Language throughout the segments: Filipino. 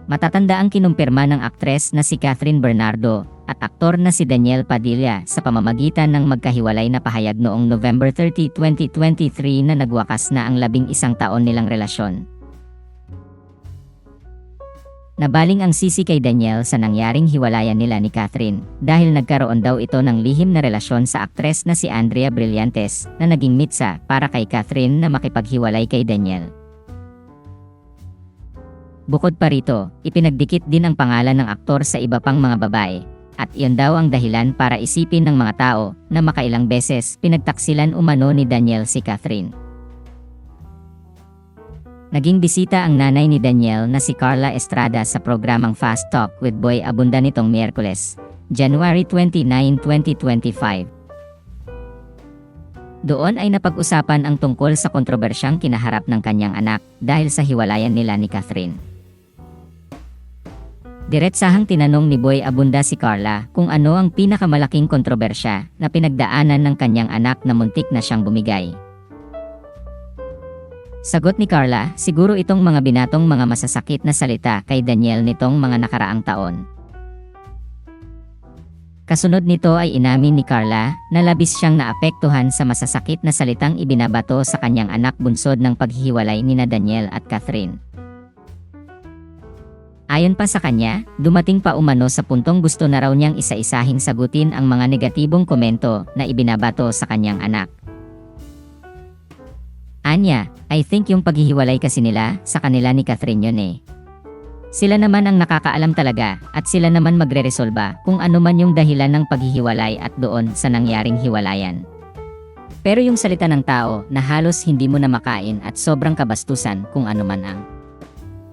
Matatanda ang kinumpirma ng aktres na si Catherine Bernardo at aktor na si Daniel Padilla sa pamamagitan ng magkahiwalay na pahayag noong November 30, 2023 na nagwakas na ang 11 taon nilang relasyon. Nabaling ang sisi kay Daniel sa nangyaring hiwalayan nila ni Catherine dahil nagkaroon daw ito ng lihim na relasyon sa aktres na si Andrea Brillantes na naging mitsa para kay Catherine na makipaghiwalay kay Daniel. Bukod pa rito, ipinagdikit din ang pangalan ng aktor sa iba pang mga babae, at iyon daw ang dahilan para isipin ng mga tao na makailang beses pinagtaksilan umano ni Daniel si Catherine. Naging bisita ang nanay ni Daniel na si Carla Estrada sa programang Fast Talk with Boy Abunda nitong Miyerkules, January 29, 2025. Doon ay napag-usapan ang tungkol sa kontrobersyang kinaharap ng kanyang anak dahil sa hiwalayan nila ni Catherine. Diretsahang tinanong ni Boy Abunda si Carla kung ano ang pinakamalaking kontrobersya na pinagdaanan ng kanyang anak na muntik na siyang bumigay. Sagot ni Carla, siguro itong mga binatong mga masasakit na salita kay Daniel nitong mga nakaraang taon. Kasunod nito ay inamin ni Carla na labis siyang naapektuhan sa masasakit na salitang ibinabato sa kanyang anak bunsod ng paghihiwalay nina Daniel at Catherine. Ayon pa sa kanya, dumating pa umano sa puntong gusto na raw niyang isa-isahing sagutin ang mga negatibong komento na ibinabato sa kanyang anak. Anya, I think yung paghihiwalay kasi nila, sa kanila ni Catherine yun eh. Sila naman ang nakakaalam talaga at sila naman magreresolba kung ano man yung dahilan ng paghihiwalay at doon sa nangyaring hiwalayan. Pero yung salita ng tao na halos hindi mo na makain at sobrang kabastusan kung ano man ang.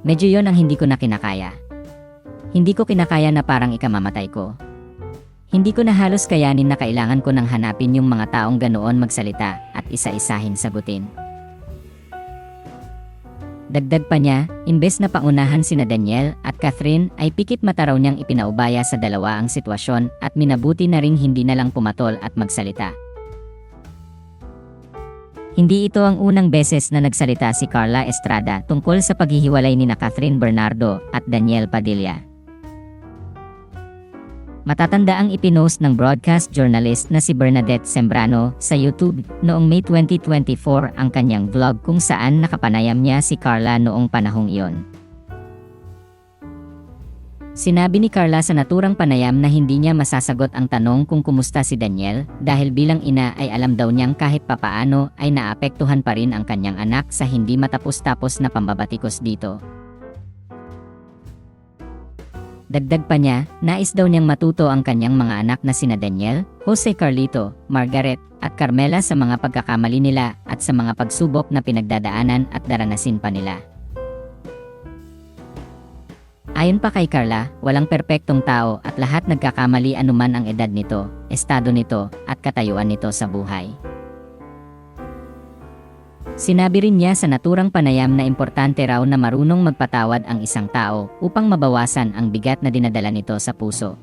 Medyo yon ang hindi ko na kinakaya. Hindi ko kinakaya na parang ikamamatay ko. Hindi ko na halos kayanin na kailangan ko nang hanapin yung mga taong ganoon magsalita at isa-isahin sagutin. Dagdag pa niya, imbes na pangunahan sina Daniel at Catherine ay pikit mata raw niyang ipinaubaya sa dalawa ang sitwasyon at minabuti na ring hindi na lang pumatol at magsalita. Hindi ito ang unang beses na nagsalita si Carla Estrada tungkol sa paghihiwalay nina Catherine Bernardo at Daniel Padilla. Matatanda ang ipinost ng broadcast journalist na si Bernadette Sembrano sa YouTube noong May 2024 ang kanyang vlog kung saan nakapanayam niya si Carla noong panahong iyon. Sinabi ni Carla sa naturang panayam na hindi niya masasagot ang tanong kung kumusta si Daniel dahil bilang ina ay alam daw niyang kahit papaano ay naapektuhan pa rin ang kanyang anak sa hindi matapos-tapos na pambabatikos dito. Dagdag pa niya, nais daw niyang matuto ang kanyang mga anak na sina Daniel, Jose Carlito, Margaret, at Carmela sa mga pagkakamali nila at sa mga pagsubok na pinagdadaanan at daranasin pa nila. Ayon pa kay Carla, walang perpektong tao at lahat nagkakamali anuman ang edad nito, estado nito, at katayuan nito sa buhay. Sinabi rin niya sa naturang panayam na importante raw na marunong magpatawad ang isang tao upang mabawasan ang bigat na dinadala nito sa puso.